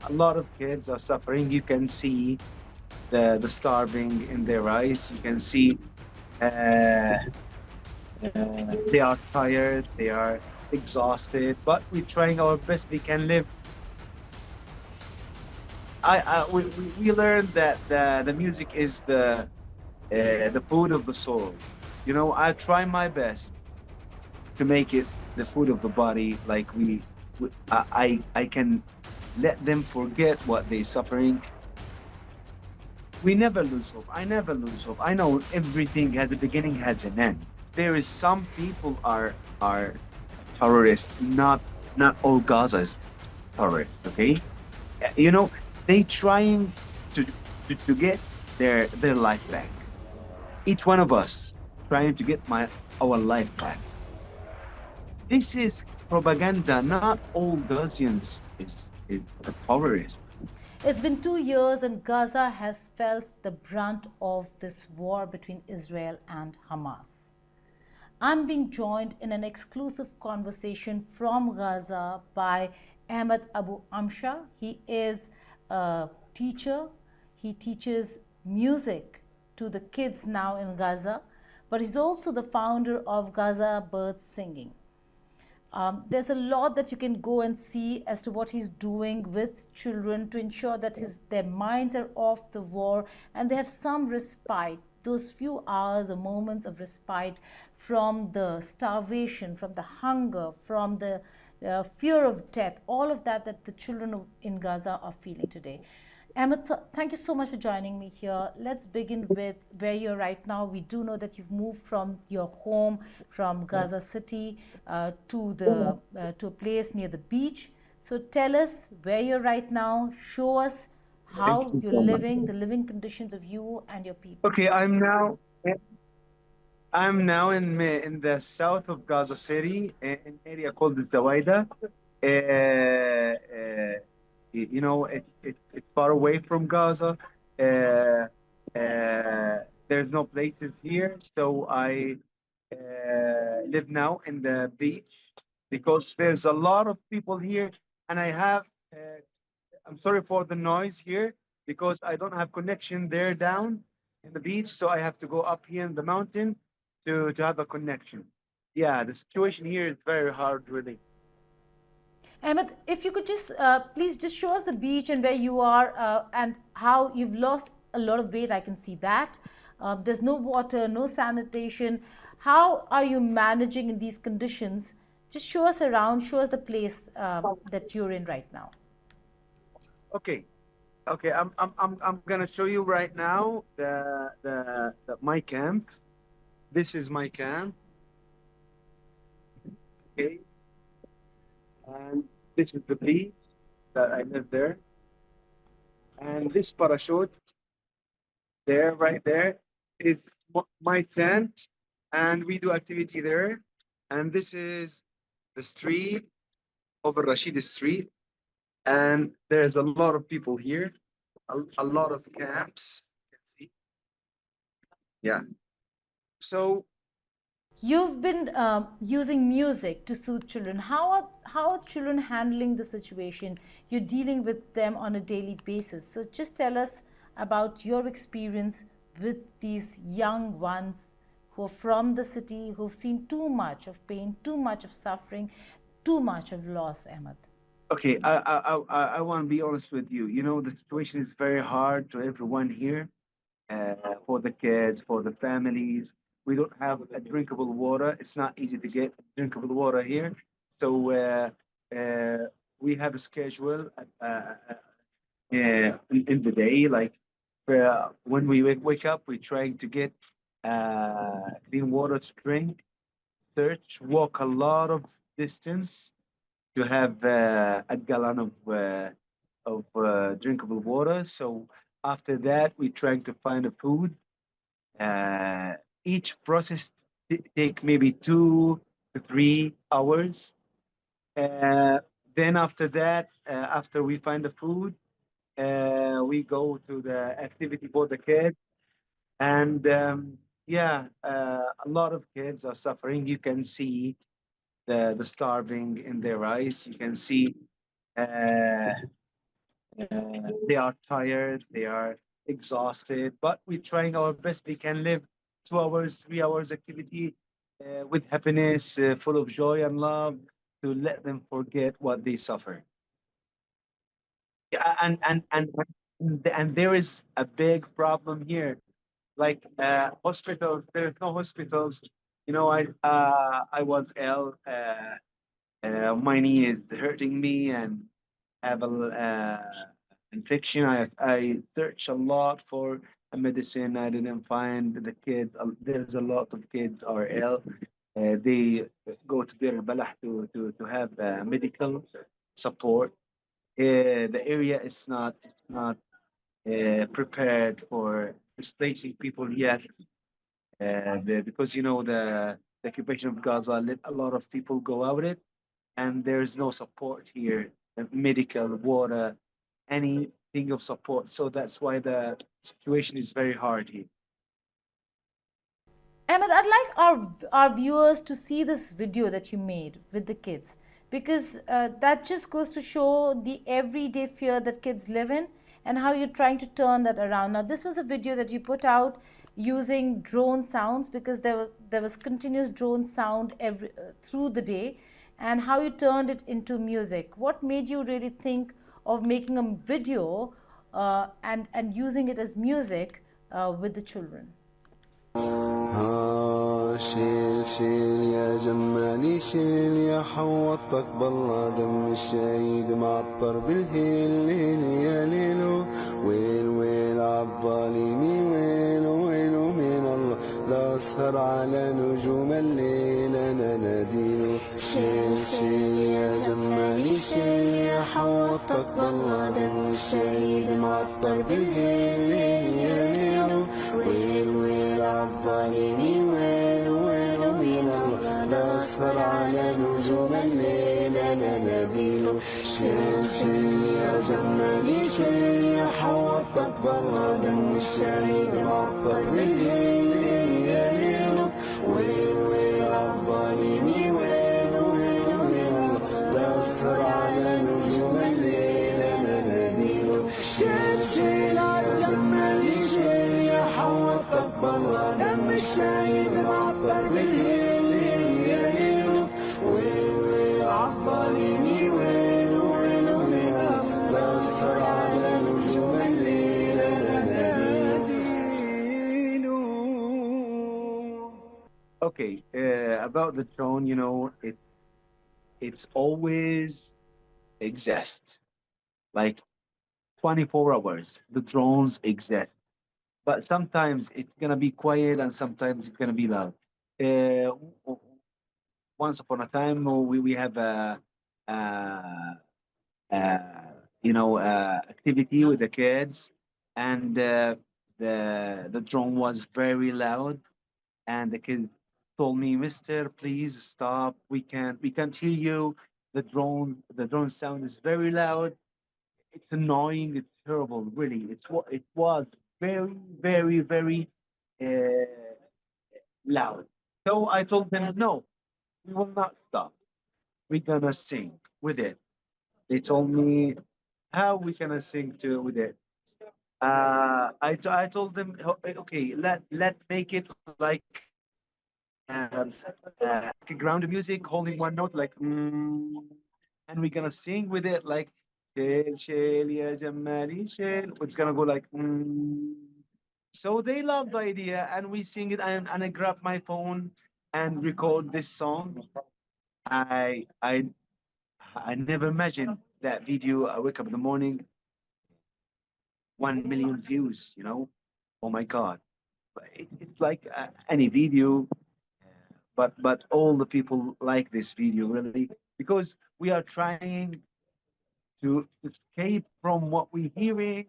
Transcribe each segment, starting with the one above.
a lot of kids are suffering. You can see the starving in their eyes. You can see uh, they are tired, they are exhausted, but we're trying our best. We can live. We learned that the music is the food of the soul. You know, I try my best to make it the food of the body. Like I can let them forget what they're suffering. We never lose hope. I never lose hope. I know everything has a beginning, has an end. There is some people are terrorists, not all Gaza's terrorists. Okay, you know they trying to to get their life back. Each one of us trying to get my our life back. This is propaganda. Not all Gazians is a terrorist. It's been 2 years, and Gaza has felt the brunt of this war between Israel and Hamas. I'm being joined in an exclusive conversation from Gaza by Ahmed Abu Amsha. He is a teacher. He teaches music to the kids now in Gaza, but he's also the founder of Gaza-based singing. There's a lot that you can go and see as to what he's doing with children to ensure that their minds are off the war and they have some respite, those few hours or moments of respite from the starvation, from the hunger, from the fear of death, all of that that the children in Gaza are feeling today. Ahmed, thank you so much for joining me here. Let's begin with where you're right now. We do know that you've moved from your home, from Gaza City, to a place near the beach. So tell us where you're right now. Show us Thank how you you're so much. living, the living conditions of you and your people. Okay, I'm now in the south of Gaza City, in an area called the Zawaida. You know, it's far away from Gaza. Uh, there's no places here, so I live now in the beach because there's a lot of people here, and I have. I'm sorry for the noise here because I don't have connection there down in the beach, so I have to go up here in the mountain to have a connection. Yeah, the situation here is very hard, really. Ahmed, if you could just please just show us the beach and where you are and how you've lost a lot of weight. I can see that. There's no water, no sanitation. How are you managing in these conditions? Just show us around, show us the place that you're in right now. Okay, okay. I'm gonna show you right now the my camp. This is my camp. Okay, and this is the beach that I live there, and this parachute there, right there, is my tent, and we do activity there. And this is the street over Rashid Street, and there's a lot of people here, a lot of camps. You can see, yeah. So You've been using music to soothe children. How are children handling the situation? You're dealing with them on a daily basis. So just tell us about your experience with these young ones who are from the city, who've seen too much of pain, too much of suffering, too much of loss, Ahmed. okay, I want to be honest with you. You know, the situation is very hard to everyone here, for the kids, for the families. We don't have a drinkable water. It's not easy to get drinkable water here. So uh, we have a schedule in the day. Like when we wake up, we're trying to get clean water to drink, search, walk a lot of distance to have a gallon of drinkable water. So after that, we're trying to find a food. Uh, each process take maybe 2 to 3 hours. Uh, then after that, after we find the food, we go to the activity for the kids. And yeah, a lot of kids are suffering. You can see the starving in their eyes. You can see uh, They are tired, they are exhausted, but we're trying our best. They can live 2 hours, 3 hours activity with happiness, full of joy and love, to let them forget what they suffer. Yeah, and there is a big problem here. Like hospitals, there's no hospitals. I was ill. My knee is hurting me and have a infection. I searched a lot for a medicine. I didn't find the kids. There's a lot of kids are ill. They go to their balah to have medical support. The area is not prepared for displacing people yet, because the occupation of Gaza let a lot of people go out it, and there's no support here, medical, water, anything of support. So that's why the situation is very hard here. Ahmed, I'd like our viewers to see this video that you made with the kids, because that just goes to show the everyday fear that kids live in and how you're trying to turn that around. Now, this was a video that you put out using drone sounds, because there was continuous drone sound through the day, and how you turned it into music. What made you really think of making a video and using it as music with the children? شيل شيل يا جمالي شيل يا حوطك بالله دم الشهيد معطر بالهيل ليل يا ليلو ويل ويل عالظالمي ويل ويل من الله لا أسهر على نجوم الليل أنا ناديله شيل شيل يا جمالي شيل يا حوطك بالله دم الشهيد معطر بالهيل ليل يا ليلو ويل ويل عالظالمي ويل ويل من الله لا أسهر على نجوم الليل أنا ناديله شيل شيل يا جمالي شيل يا حوطك بالله دم الشهيد معطر بالليل يا ليل ويل ويل عالظالمي ويل ويل من الله لا أسهر على نجوم الليل أنا ناديله شيل شيل يا جمالي شيل يا حوطك بالله دم الشهيد معطر بالليل يا ليل ويل ويل عالظالمي ويل ويل من الله لا أسهر على نجوم الليل أنا ناديله. Okay, about the drone, it's always exist. Like 24 hours, the drones exist. But sometimes it's gonna be quiet and sometimes it's gonna be loud. Once upon a time, we have a, uh, activity with the kids, and the drone was very loud, and the kids told me, "Mister, please stop. We can't hear you. The drone sound is very loud. It's annoying. It's terrible. Really, it was very, very, very loud." So I told them, "No, we will not stop. We're gonna sing with it." They told me, "How we gonna sing with it?" I told them, Okay, let make it like like a ground music, holding one note, like and we're gonna sing with it like shel shel ya jamali shel. It's gonna go like So they love the idea, and we sing it, and I grab my phone and record this song. I I I never imagined that video. I wake up in the morning, 1 million views. Oh my God! It's like any video, but all the people like this video really, because we are trying to escape from what we're hearing,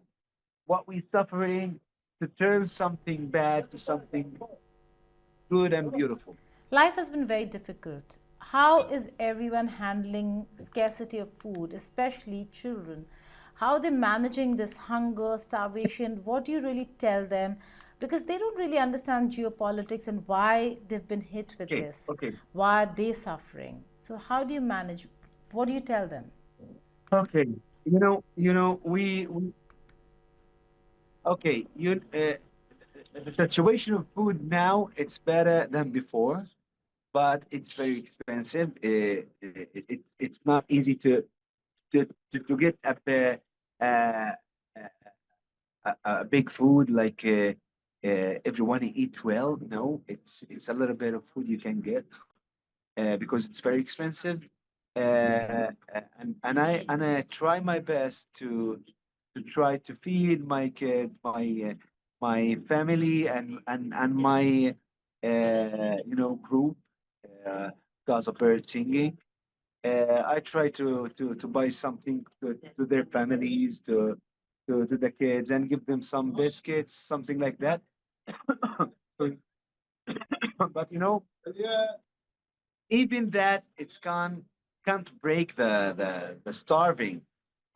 what we're suffering, to turn something bad to something good and beautiful. Life has been very difficult. How is everyone handling scarcity of food, especially children? How are they managing this hunger, starvation? What do you really tell them? Because they don't really understand geopolitics and why they've been hit with Okay, this. okay, Why are they suffering? So, how do you manage? What do you tell them? okay. We okay. The situation of food now it's better than before, but it's very expensive. It's not easy to get uh, a big food like everyone eat well. No, it's a little bit of food you can get because it's very expensive. And I try my best to try to feed my kids, my family, and my group, uh, Gaza-based singing. I try to buy something to their families, to the kids, and give them some biscuits, something like that. But even that can't break the starving.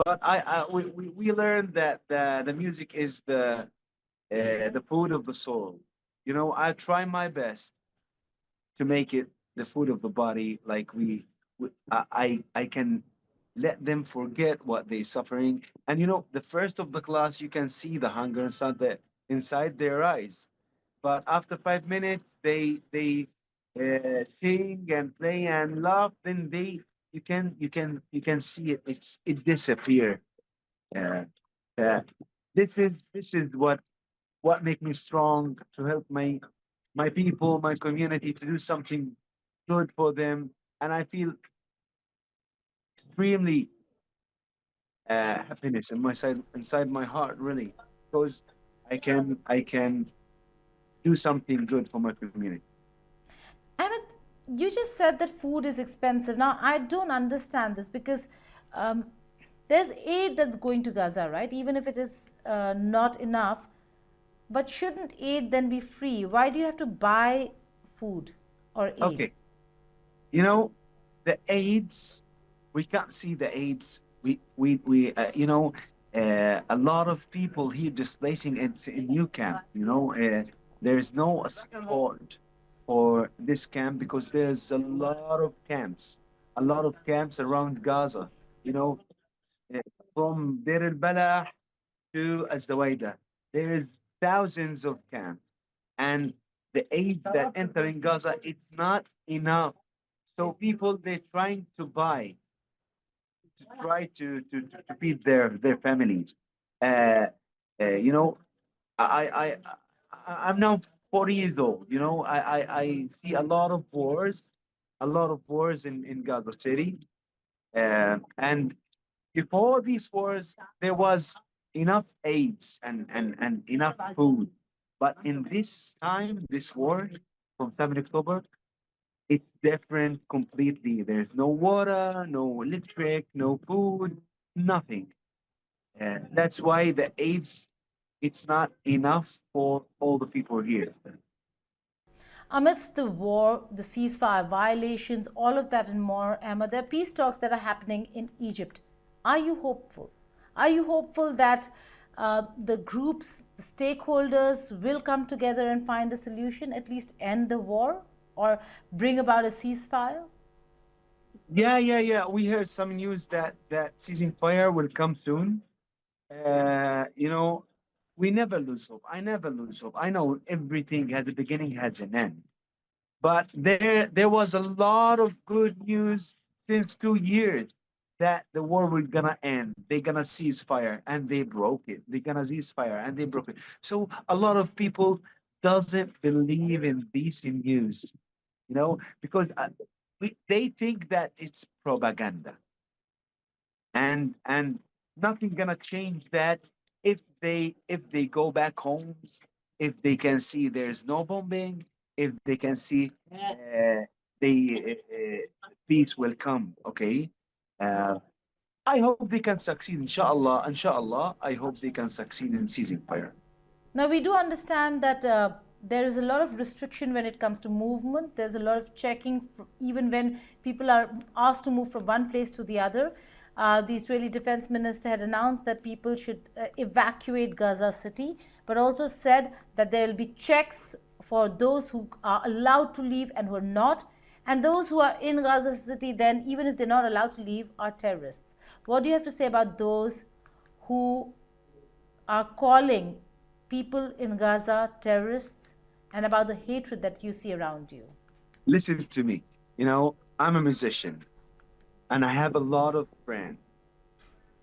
But we learned that the music is the food of the soul. I try my best to make it the food of the body. Like I can let them forget what they're suffering. And the first of the class, you can see the hunger inside their eyes. But after 5 minutes, they sing and play and laugh. Then you can see it disappear. Uh, uh, this is what make me strong to help my people, my community to do something good for them, and I feel extremely happiness inside my heart, really, because I can do something good for my community. Ahmed, you just said that food is expensive. Now, I don't understand this because um, there's aid that's going to Gaza, right? Even if it is not enough. But shouldn't aid then be free? Why do you have to buy food or aid? Okay, you know the AIDS. We can't see the AIDS. A lot of people here displacing in new camp. There is no support for this camp because there's a lot of camps around Gaza. You know, uh, from Deir al-Balah to Az-Zawaida, there is thousands of camps, and the aid that enter in Gaza it's not enough. So people they're trying to buy to try to feed their families. Uh, you know, I I'm now 40 years old. I see a lot of wars in Gaza City, and before these wars there was enough aids and enough food, but in this time, this war from 7 October, it's different completely. There's no water, no electric, no food, nothing. That's why the AIDS, it's not enough for all the people here. Amidst the war, the ceasefire violations, all of that and more, Emma, there are peace talks that are happening in Egypt. Are you hopeful? Are you hopeful that the groups, the stakeholders will come together and find a solution, at least end the war or bring about a ceasefire? Yeah. We heard some news that ceasing fire will come soon. Uh, you know, we never lose hope. I never lose hope. I know everything has a beginning, has an end. But there was a lot of good news since 2 years that the war was gonna end. They're gonna cease fire, and they broke it. They're gonna cease fire, and they broke it. So a lot of people doesn't believe in these news, because they think that it's propaganda, and nothing gonna change that if they go back homes, if they can see there's no bombing, if they can see the peace will come. Okay, uh, I hope they can succeed. Inshallah, I hope they can succeed in seizing fire. Now, we do understand that there is a lot of restriction when it comes to movement. There's a lot of checking, even when people are asked to move from one place to the other. The Israeli Defense Minister had announced that people should evacuate Gaza City, but also said that there will be checks for those who are allowed to leave and who are not. And those who are in Gaza City, then, even if they're not allowed to leave, are terrorists. What do you have to say about those who are calling people in Gaza terrorists and about the hatred that you see around you? Listen to me. I'm a musician and I have a lot of friends.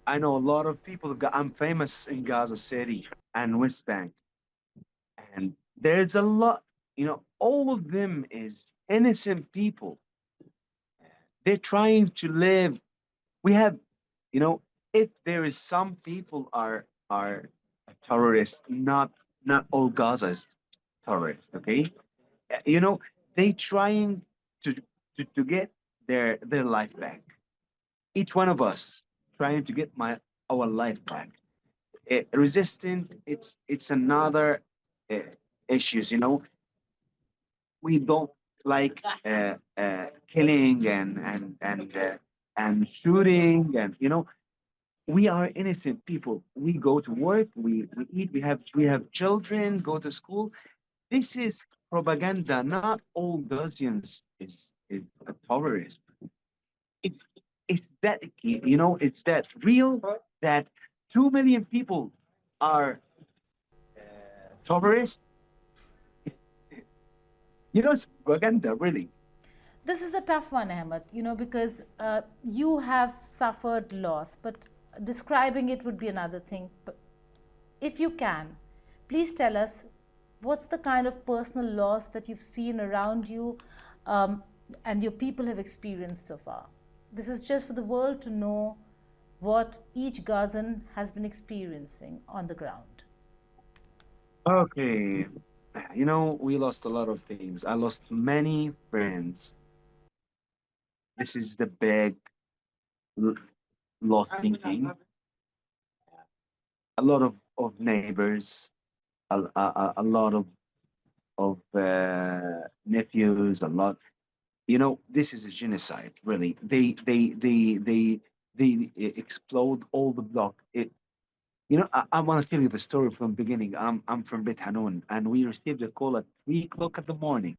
I know a lot of people. I'm famous in Gaza City and West Bank, and there's a lot. All of them is innocent people. They're trying to live. We have, you know, if there is some people are terrorists, not all Gaza is terrorists. Okay, you know, they trying to to get their life back. Each one of us trying to get our life back. Resistant, it's another uh, issues. We don't like killing and shooting, and we are innocent people. We go to work, we eat, we have children, go to school. This is propaganda. Not all Ghazians is a terrorist. It's it's that real that 2 million people are terrorists. It's propaganda, really. This is a tough one, Ahmed, because you have suffered loss, but describing it would be another thing. But if you can, please tell us what's the kind of personal loss that you've seen around you um, and your people have experienced so far. This is just for the world to know what each Gazan has been experiencing on the ground. Okay. We lost a lot of things. I lost many friends. This is the big l- loss thinking. A lot of neighbors, a lot of nephews, a lot. This is a genocide, really. They explode all the block. I want to tell you the story from the beginning. I'm from Beit Hanun, and we received a call at 3 o'clock in the morning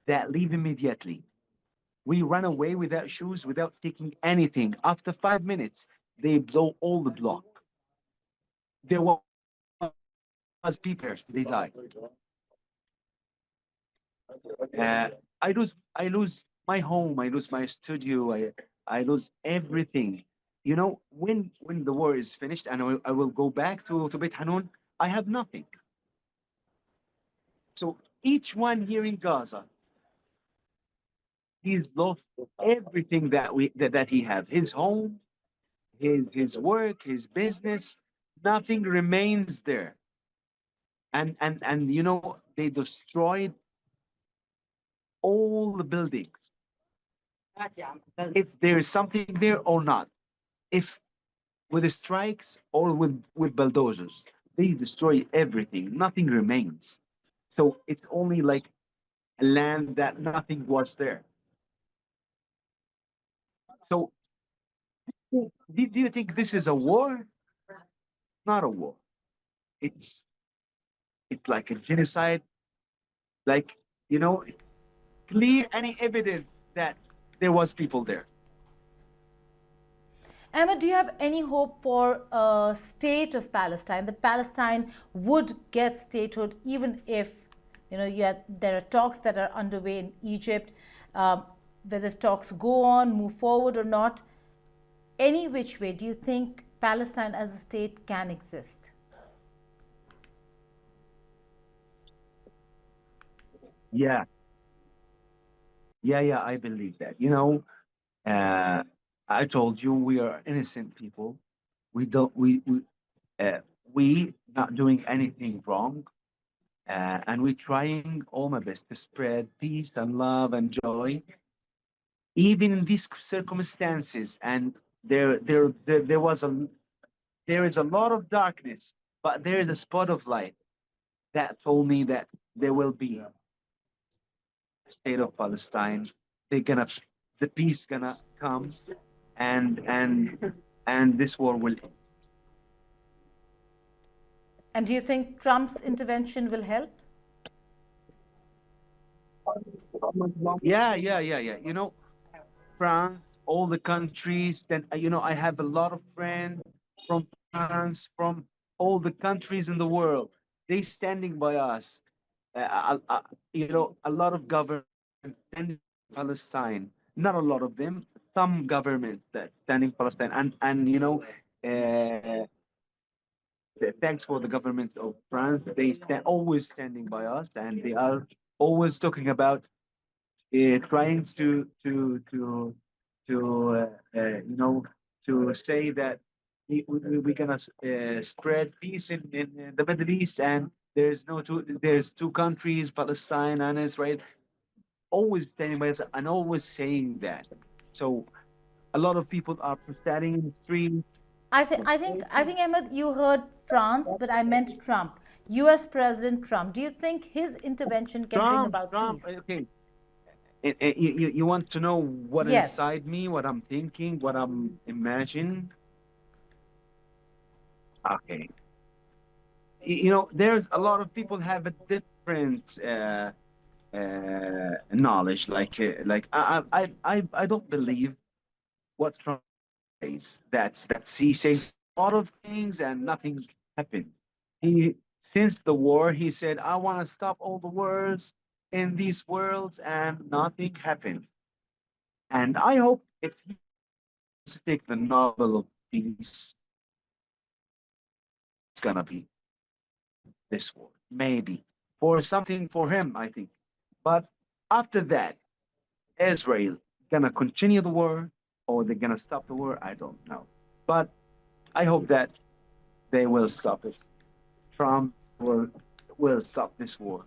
that leave immediately. We ran away without shoes, without taking anything. After 5 minutes, they blow all the block. There was people there. They died. I lose my home. I lose my studio. I lose everything. When the war is finished and I will go back to Beit Hanun, I have nothing. So each one here in Gaza, he's lost everything that he has. His home, his work, his business, nothing remains there. And they destroyed all the buildings. If there is something there or not, if with the strikes or with bulldozers, they destroy everything. Nothing remains. So it's only like a land that nothing was there. So do you think this is a war? Not a war. It's it's like a genocide. Like you know, clear any evidence that there was people there. Emma, do you have any hope for a state of Palestine, that Palestine would get statehood even if, there are talks that are underway in Egypt, whether talks go on, move forward or not, any which way, do you think Palestine as a state can exist? Yeah, yeah. I believe that. Uh, I told you we are innocent people. We don't uh, we not doing anything wrong, and we're trying all my best to spread peace and love and joy, even in these circumstances. And there is a lot of darkness, but there is a spot of light that told me that there will be a state of Palestine. They're gonna, the peace gonna come, and this war will end. And do you think Trump's intervention will help? Yeah, yeah, yeah, yeah. You know, France, all the countries. Then you know, I have a lot of friends from France, from all the countries in the world. They standing by us. You know, a lot of governments standing Palestine. Not a lot of them. Some governments that standing Palestine, and you know, thanks for the government of France. They stand always standing by us, and they are always talking about trying to you know to say that we're gonna spread peace in the Middle East, and there's two countries, Palestine and Israel, always standing by us and always saying that. So a lot of people are standing in the street. I think, Ahmed, you heard France, but I meant Trump, U.S. President Trump. Do you think his intervention can bring about Trump, peace? okay. You want to know what Yes. inside me, what I'm thinking, what I'm imagining? Okay. You know, there's a lot of people have a different knowledge. I don't believe what Trump says. That's he says a lot of things and nothing happened. He since the war he said I want to stop all the wars in these worlds and nothing happened. And I hope if he wants to take the Nobel of Peace, it's gonna be this war. Maybe for something for him, I think. But after that, Israel gonna continue the war or they're gonna stop the war? I don't know. But I hope that they will stop it. Trump will stop this war.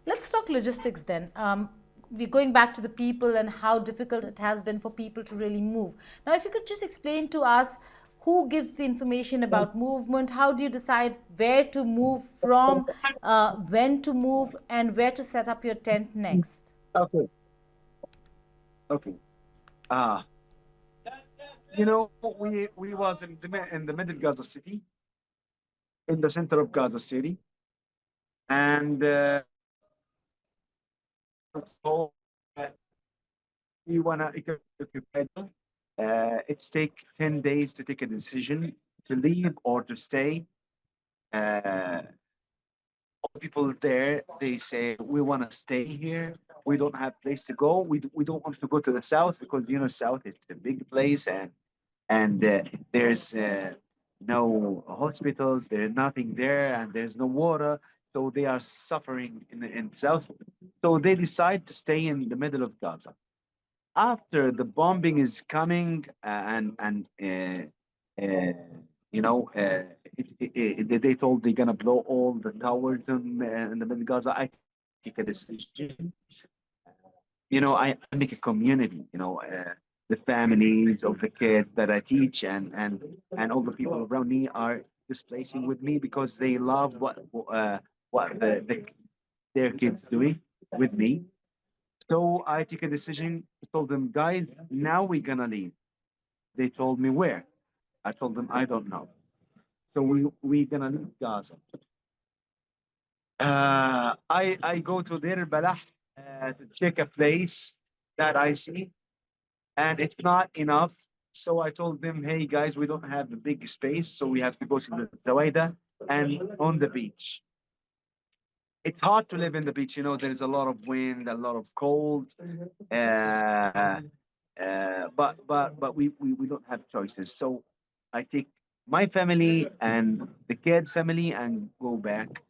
Let's talk logistics then. We're going back to the people and how difficult it has been for people to really move. Now, if you could just explain to us who gives the information about movement, how do you decide where to move from, when to move, and where to set up your tent next? Okay. Okay. Uh you know, we was in in the middle Gaza City, in the center of Gaza City, and told that we wanna occupy. It's take 10 days to take a decision to leave or to stay. All people there, they say we want to stay here. We don't have place to go. We don't want to go to the south because you know south is a big place and there's no hospitals. There's nothing there and there's no water. So they are suffering in the south. So they decide to stay in the middle of Gaza. After the bombing is coming uh, you know they told they're gonna blow all the towers in the middle of Gaza. I take a decision. You know, I make a community. You know, the families of the kids that I teach and all the people around me are displacing with me because they love what their kids doing with me. So I took a decision, told them, guys, now we're gonna leave. They told me where. I told them I don't know. So we're gonna leave Gaza. I go to Deir Balah to check a place that I see, and it's not enough. So I told them, hey guys, we don't have a big space, so we have to go to the Zawaida and on the beach. It's hard to live in the beach, you know. There's a lot of wind, a lot of cold. Uh, but we don't have choices. So I take my family and the kids' family and go back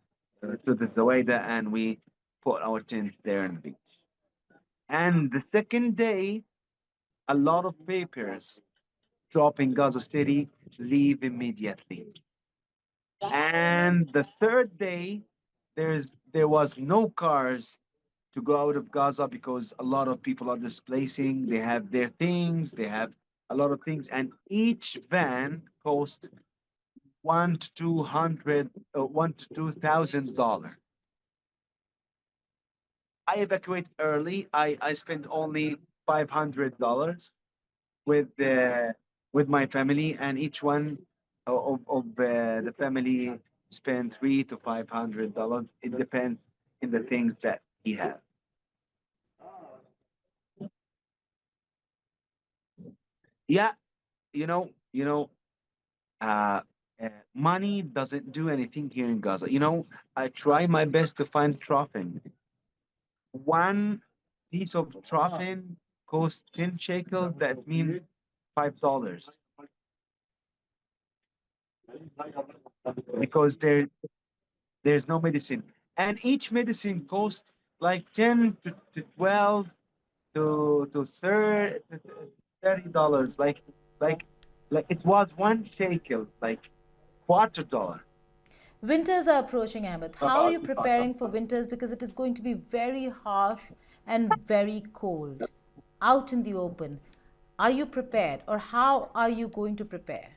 to the Zawaida and we put our tent there on the beach. And the second day, a lot of papers drop in Gaza City, leave immediately. And the third day, there was no cars to go out of Gaza because a lot of people are displacing. They have their things, they have a lot of things, and each van cost $1 to $2,000. I evacuate early. I spent only $500 with my family, and each one of the family spend $300 to $500. It depends in the things that we have. Yeah, you know, uh, money doesn't do anything here in Gaza. I try my best to find trophon. One piece of trophon costs 10 shekels. That means $5 because there's no medicine, and each medicine costs like 10 to 12 to $30. Like like it was one shekel, like $quarter. Winters are approaching, Ahmed. How are you preparing for winters? Because it is going to be very harsh and very cold out in the open. Are you prepared, or how are you going to prepare?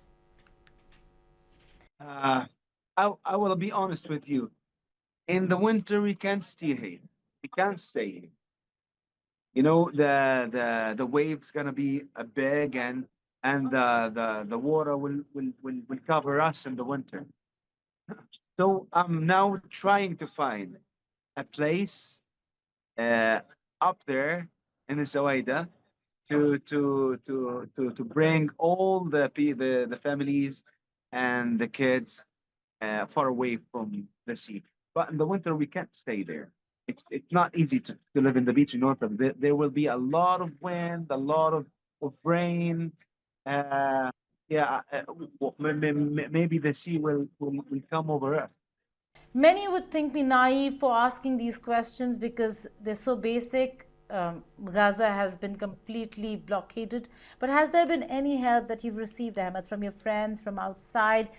Uh, I will be honest with you. In the winter, we can't stay here. We can't stay here. The waves gonna be big, and the water will cover us in the winter. So I'm now trying to find a place uh, up there in the Zawaida to bring all the families and the kids far away from the sea. But in the winter, we can't stay there. It's not easy to live in the beach in autumn. There will be a lot of wind, a lot of rain. Uh, yeah, maybe the sea will come over us. Many would think me naive for asking these questions because they're so basic. Gaza has been completely blockaded. But has there been any help that you've received, Ahmed, from your friends, from outside?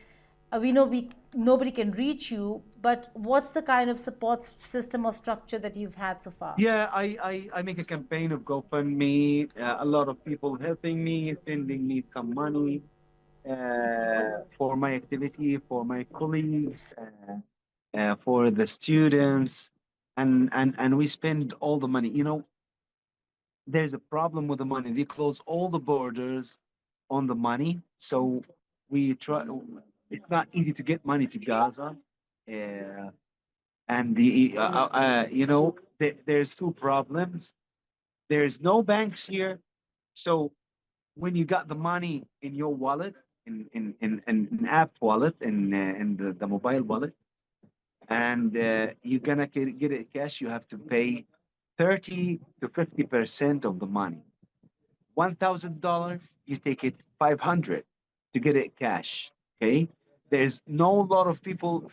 We know nobody can reach you, but what's the kind of support system or structure that you've had so far? Yeah, I make a campaign of GoFundMe. A lot of people helping me, sending me some money for my activity, for my colleagues, for the students, and we spend all the money. There's a problem with the money. They close all the borders on the money, so we try. It's not easy to get money to Gaza, and there's two problems. There's no banks here, so when you got the money in your wallet, in an app wallet, in the mobile wallet, and you're gonna get it cash, you have to pay 30 to 50% of the money. $1,000, you take it 500 to get it cash. Okay, there's no lot of people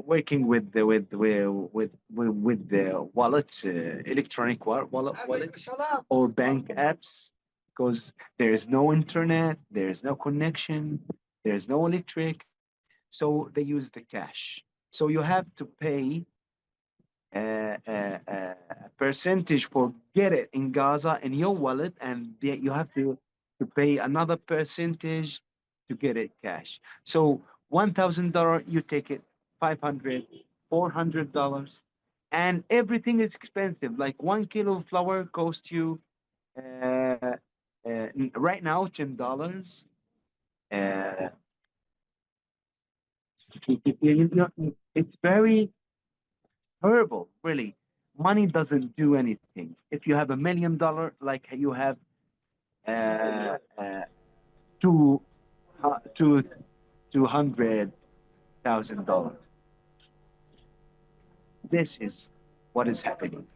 working with the wallets, electronic wallets or bank apps, because there is no internet, there is no connection, there's no electric, so they use the cash. So you have to pay a percentage for get it in Gaza in your wallet, and you have to pay another percentage to get it cash. So $1,000, you take it 500, $400, and everything is expensive. Like 1 kilo of flour costs you right now $10. Uh, it's very terrible, really. Money doesn't do anything. If you have $1 million, like you have two, two, $200,000, this is what is happening.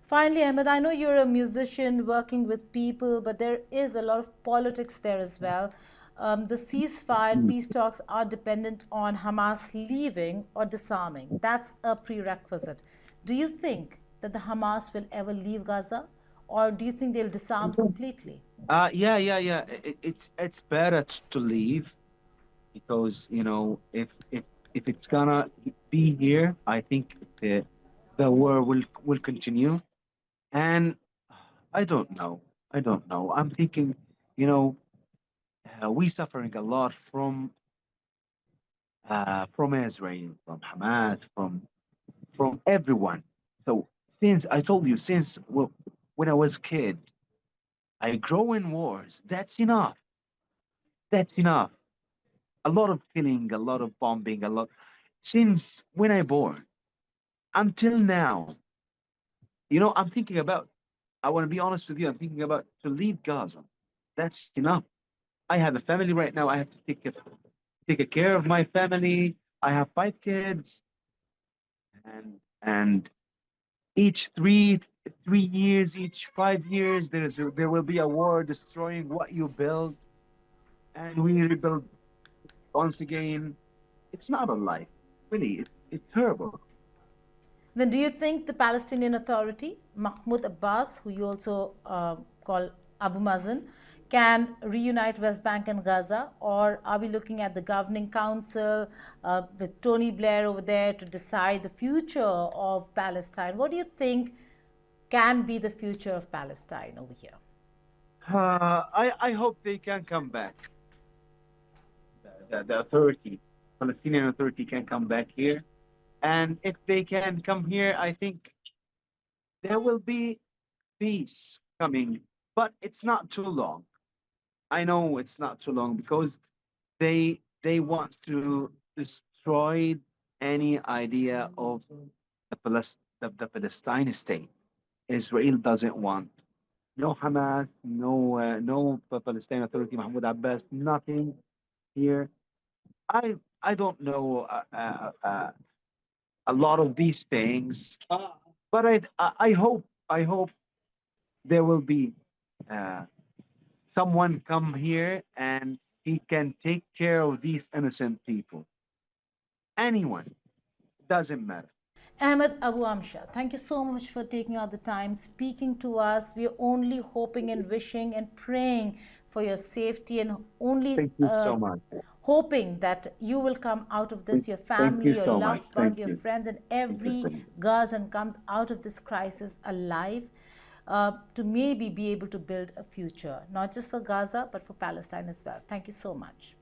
Finally, Ahmed, I know you're a musician working with people, but there is a lot of politics there as well. The ceasefire and peace talks are dependent on Hamas leaving or disarming. That's a prerequisite. Do you think that the Hamas will ever leave Gaza, or do you think they'll disarm completely? Yeah. It's better to leave, because if it's gonna be here, I think the war will continue. And I don't know. I don't know. I'm thinking, you know, we suffering a lot from Israel, from Hamas, from everyone. So since I told you, since when I was kid, I grow in wars. That's enough. That's enough. A lot of killing, a lot of bombing, a lot since when I born until now. You know, I want to be honest with you, I'm thinking about to leave Gaza. That's enough. I have a family right now. I have to take care of my family. I have 5 kids, and each three years, each 5 years, there will be a war destroying what you build, and we rebuild once again. It's not a life, really. It's terrible. Then, do you think the Palestinian Authority, Mahmoud Abbas, who you also call Abu Mazen, can reunite West Bank and Gaza? Or are we looking at the governing council with Tony Blair over there to decide the future of Palestine? What do you think can be the future of Palestine over here? I hope they can come back. The authority, Palestinian Authority, can come back here. And if they can come here, I think there will be peace coming, but it's not too long. I know it's not too long because they want to destroy any idea of the Palestine state. Israel doesn't want no Hamas, no Palestine Authority, Mahmoud Abbas, nothing here. I don't know a lot of these things, but I hope there will be uh, someone come here and he can take care of these innocent people. Anyone, doesn't matter. Ahmed Abu Amsha, thank you so much for taking out the time, speaking to us. We are only hoping and wishing and praying for your safety, and only Thank you so much. hoping that you will come out of this, your Thank family, you your so much. loved Thank ones, your you. friends, and Thank you so every much. Gazan comes out of this crisis alive. To maybe be able to build a future, not just for Gaza, but for Palestine as well. Thank you so much.